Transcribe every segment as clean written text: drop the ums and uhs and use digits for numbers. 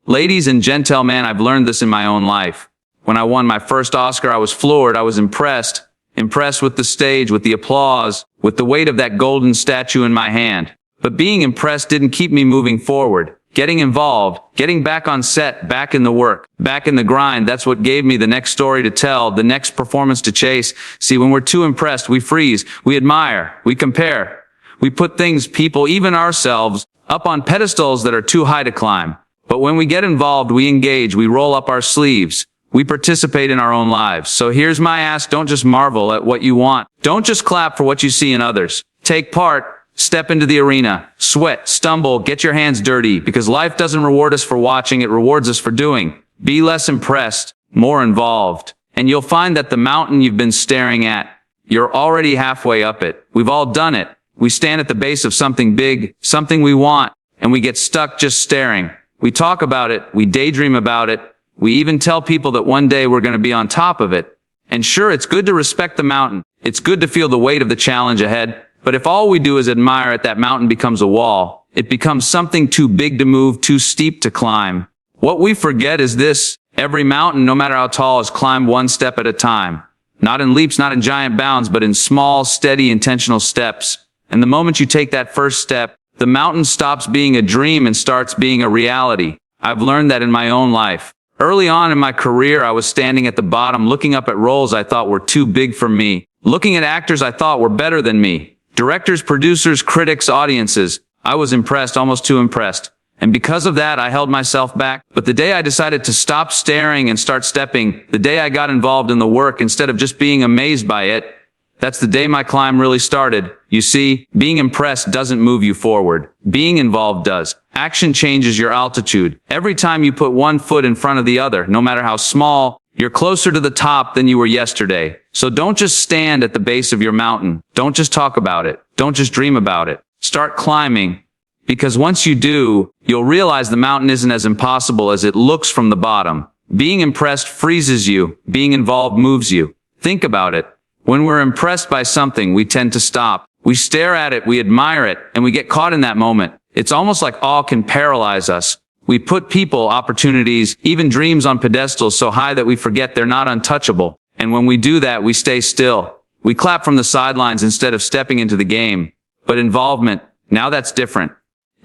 Ladies and gentlemen, I've learned this in my own life. When I won my first Oscar, I was floored. I was impressed. Impressed with the stage, with the applause, with the weight of that golden statue in my hand. But being impressed didn't keep me moving forward. Getting involved, getting back on set, back in the work, back in the grind, that's what gave me the next story to tell, the next performance to chase. See, when we're too impressed, we freeze, we admire, we compare. We put things, people, even ourselves, up on pedestals that are too high to climb. But when we get involved, we engage, we roll up our sleeves. We participate in our own lives. So here's my ask, don't just marvel at what you want. Don't just clap for what you see in others. Take part, step into the arena, sweat, stumble, get your hands dirty, because life doesn't reward us for watching, it rewards us for doing. Be less impressed, more involved. And you'll find that the mountain you've been staring at, you're already halfway up it. We've all done it. We stand at the base of something big, something we want, and we get stuck just staring. We talk about it, we daydream about it, we even tell people that one day we're going to be on top of it. And sure, it's good to respect the mountain. It's good to feel the weight of the challenge ahead. But if all we do is admire it, that mountain becomes a wall. It becomes something too big to move, too steep to climb. What we forget is this: every mountain, no matter how tall, is climbed one step at a time. Not in leaps, not in giant bounds, but in small, steady, intentional steps. And the moment you take that first step, the mountain stops being a dream and starts being a reality. I've learned that in my own life. Early on in my career, I was standing at the bottom, looking up at roles I thought were too big for me, looking at actors I thought were better than me, directors, producers, critics, audiences. I was impressed, almost too impressed. And because of that, I held myself back. But the day I decided to stop staring and start stepping, the day I got involved in the work instead of just being amazed by it, that's the day my climb really started. You see, being impressed doesn't move you forward. Being involved does. Action changes your altitude. Every time you put one foot in front of the other, no matter how small, you're closer to the top than you were yesterday. So don't just stand at the base of your mountain. Don't just talk about it. Don't just dream about it. Start climbing. Because once you do, you'll realize the mountain isn't as impossible as it looks from the bottom. Being impressed freezes you. Being involved moves you. Think about it. When we're impressed by something, we tend to stop. We stare at it, we admire it, and we get caught in that moment. It's almost like awe can paralyze us. We put people, opportunities, even dreams on pedestals so high that we forget they're not untouchable. And when we do that, we stay still. We clap from the sidelines instead of stepping into the game. But involvement, now that's different.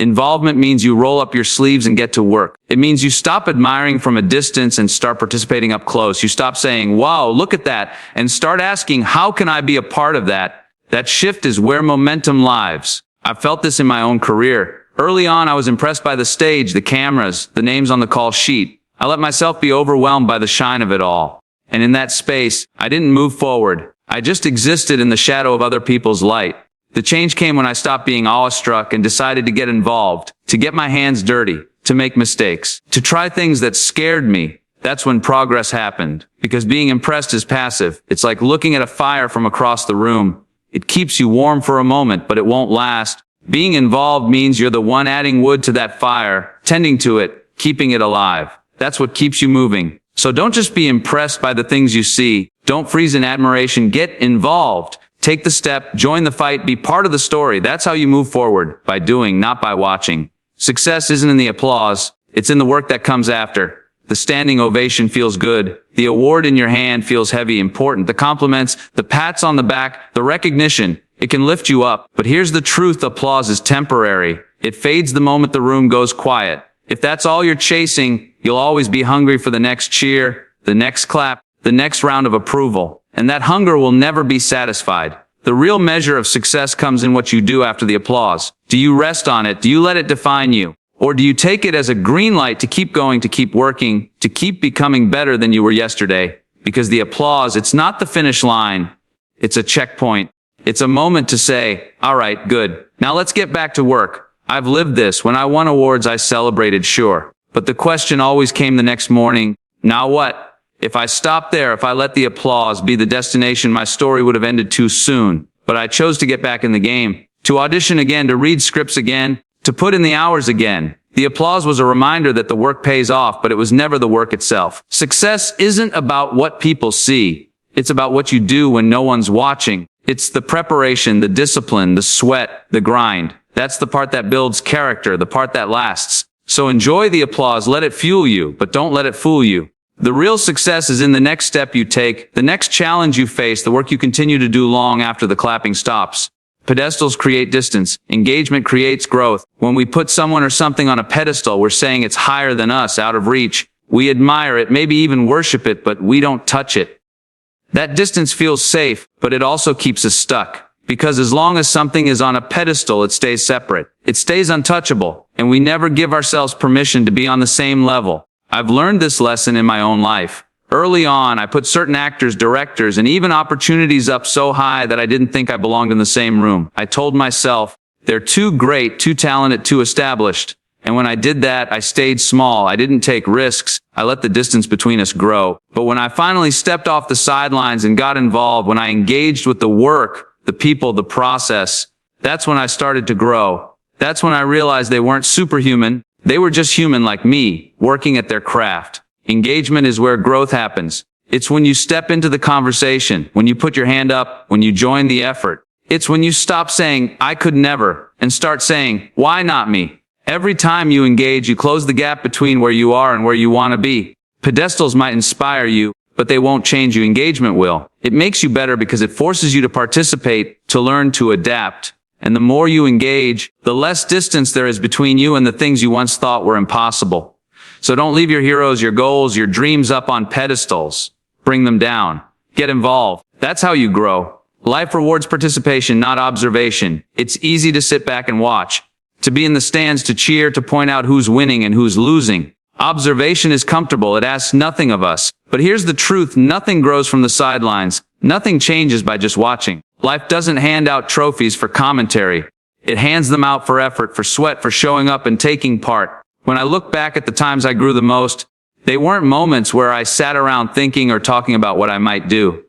Involvement means you roll up your sleeves and get to work. It means you stop admiring from a distance and start participating up close. You stop saying, wow, look at that, and start asking, how can I be a part of that? That shift is where momentum lives. I've felt this in my own career. Early on, I was impressed by the stage, the cameras, the names on the call sheet. I let myself be overwhelmed by the shine of it all. And in that space, I didn't move forward. I just existed in the shadow of other people's light. The change came when I stopped being awestruck and decided to get involved, to get my hands dirty, to make mistakes, to try things that scared me. That's when progress happened. Because being impressed is passive. It's like looking at a fire from across the room. It keeps you warm for a moment, but it won't last. Being involved means you're the one adding wood to that fire, tending to it, keeping it alive. That's what keeps you moving. So don't just be impressed by the things you see. Don't freeze in admiration. Get involved. Take the step, join the fight, be part of the story. That's how you move forward, by doing, not by watching. Success isn't in the applause. It's in the work that comes after. The standing ovation feels good. The award in your hand feels heavy, important. The compliments, the pats on the back, the recognition, it can lift you up. But here's the truth: applause is temporary. It fades the moment the room goes quiet. If that's all you're chasing, you'll always be hungry for the next cheer, the next clap, the next round of approval. And that hunger will never be satisfied. The real measure of success comes in what you do after the applause. Do you rest on it? Do you let it define you? Or do you take it as a green light to keep going, to keep working, to keep becoming better than you were yesterday? Because the applause, it's not the finish line. It's a checkpoint. It's a moment to say, all right, good. Now let's get back to work. I've lived this. When I won awards, I celebrated, sure. But the question always came the next morning, now what? If I stopped there, if I let the applause be the destination, my story would have ended too soon. But I chose to get back in the game, to audition again, to read scripts again, to put in the hours again. The applause was a reminder that the work pays off, but it was never the work itself. Success isn't about what people see. It's about what you do when no one's watching. It's the preparation, the discipline, the sweat, the grind. That's the part that builds character, the part that lasts. So enjoy the applause, let it fuel you, but don't let it fool you. The real success is in the next step you take, the next challenge you face, the work you continue to do long after the clapping stops. Pedestals create distance. Engagement creates growth. When we put someone or something on a pedestal, we're saying it's higher than us, out of reach. We admire it, maybe even worship it, but we don't touch it. That distance feels safe, but it also keeps us stuck. Because as long as something is on a pedestal, it stays separate. It stays untouchable, and we never give ourselves permission to be on the same level. I've learned this lesson in my own life. Early on, I put certain actors, directors, and even opportunities up so high that I didn't think I belonged in the same room. I told myself, they're too great, too talented, too established. And when I did that, I stayed small. I didn't take risks. I let the distance between us grow. But when I finally stepped off the sidelines and got involved, when I engaged with the work, the people, the process, that's when I started to grow. That's when I realized they weren't superhuman. They were just human like me, working at their craft. Engagement is where growth happens. It's when you step into the conversation, when you put your hand up, when you join the effort. It's when you stop saying, I could never, and start saying, why not me? Every time you engage, you close the gap between where you are and where you want to be. Pedestals might inspire you, but they won't change you. Engagement will. It makes you better because it forces you to participate, to learn, to adapt. And the more you engage, the less distance there is between you and the things you once thought were impossible. So don't leave your heroes, your goals, your dreams up on pedestals. Bring them down. Get involved. That's how you grow. Life rewards participation, not observation. It's easy to sit back and watch, to be in the stands, to cheer, to point out who's winning and who's losing. Observation is comfortable. It asks nothing of us. But here's the truth. Nothing grows from the sidelines. Nothing changes by just watching. Life doesn't hand out trophies for commentary. It hands them out for effort, for sweat, for showing up and taking part. When I look back at the times I grew the most, they weren't moments where I sat around thinking or talking about what I might do.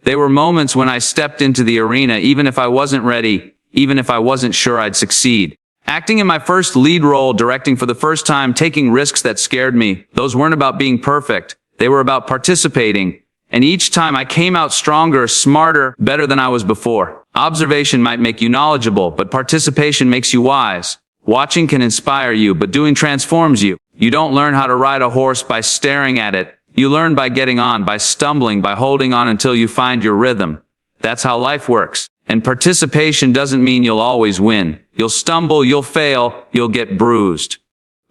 They were moments when I stepped into the arena, even if I wasn't ready, even if I wasn't sure I'd succeed. Acting in my first lead role, directing for the first time, taking risks that scared me. Those weren't about being perfect. They were about participating. And each time I came out stronger, smarter, better than I was before. Observation might make you knowledgeable, but participation makes you wise. Watching can inspire you, but doing transforms you. You don't learn how to ride a horse by staring at it. You learn by getting on, by stumbling, by holding on until you find your rhythm. That's how life works. And participation doesn't mean you'll always win. You'll stumble, you'll fail, you'll get bruised.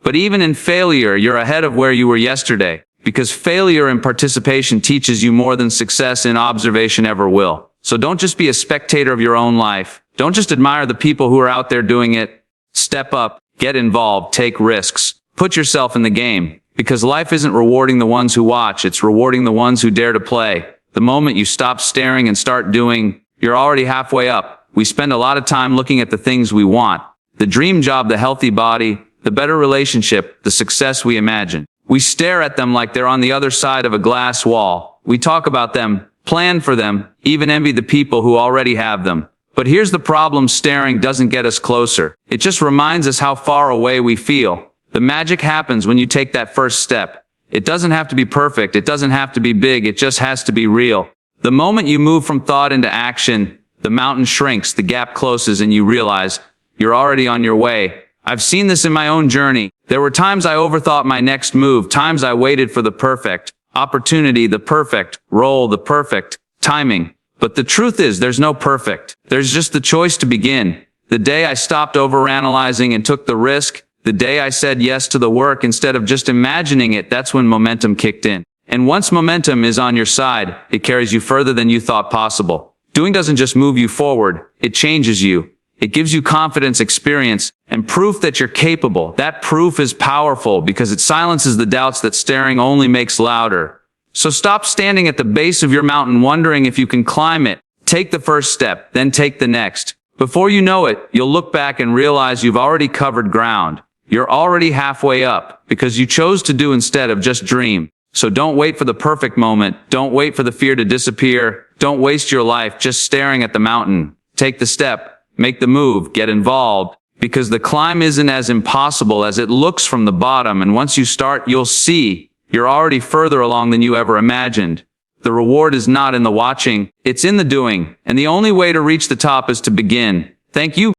But even in failure, you're ahead of where you were yesterday, because failure in participation teaches you more than success in observation ever will. So don't just be a spectator of your own life. Don't just admire the people who are out there doing it. Step up, get involved, take risks, put yourself in the game, because life isn't rewarding the ones who watch, it's rewarding the ones who dare to play. The moment you stop staring and start doing, you're already halfway up. We spend a lot of time looking at the things we want, the dream job, the healthy body, the better relationship, the success we imagine. We stare at them like they're on the other side of a glass wall. We talk about them, plan for them, even envy the people who already have them. But here's the problem: staring doesn't get us closer. It just reminds us how far away we feel. The magic happens when you take that first step. It doesn't have to be perfect. It doesn't have to be big. It just has to be real. The moment you move from thought into action, the mountain shrinks, the gap closes, and you realize you're already on your way. I've seen this in my own journey. There were times I overthought my next move, times I waited for the perfect opportunity, the perfect role, the perfect timing. But the truth is, there's no perfect. There's just the choice to begin. The day I stopped overanalyzing and took the risk, the day I said yes to the work instead of just imagining it, that's when momentum kicked in. And once momentum is on your side, it carries you further than you thought possible. Doing doesn't just move you forward, it changes you. It gives you confidence, experience, and proof that you're capable. That proof is powerful because it silences the doubts that staring only makes louder. So stop standing at the base of your mountain wondering if you can climb it. Take the first step, then take the next. Before you know it, you'll look back and realize you've already covered ground. You're already halfway up because you chose to do instead of just dream. So don't wait for the perfect moment. Don't wait for the fear to disappear. Don't waste your life just staring at the mountain. Take the step, make the move, get involved, because the climb isn't as impossible as it looks from the bottom. And once you start, you'll see you're already further along than you ever imagined. The reward is not in the watching, it's in the doing. And the only way to reach the top is to begin. Thank you.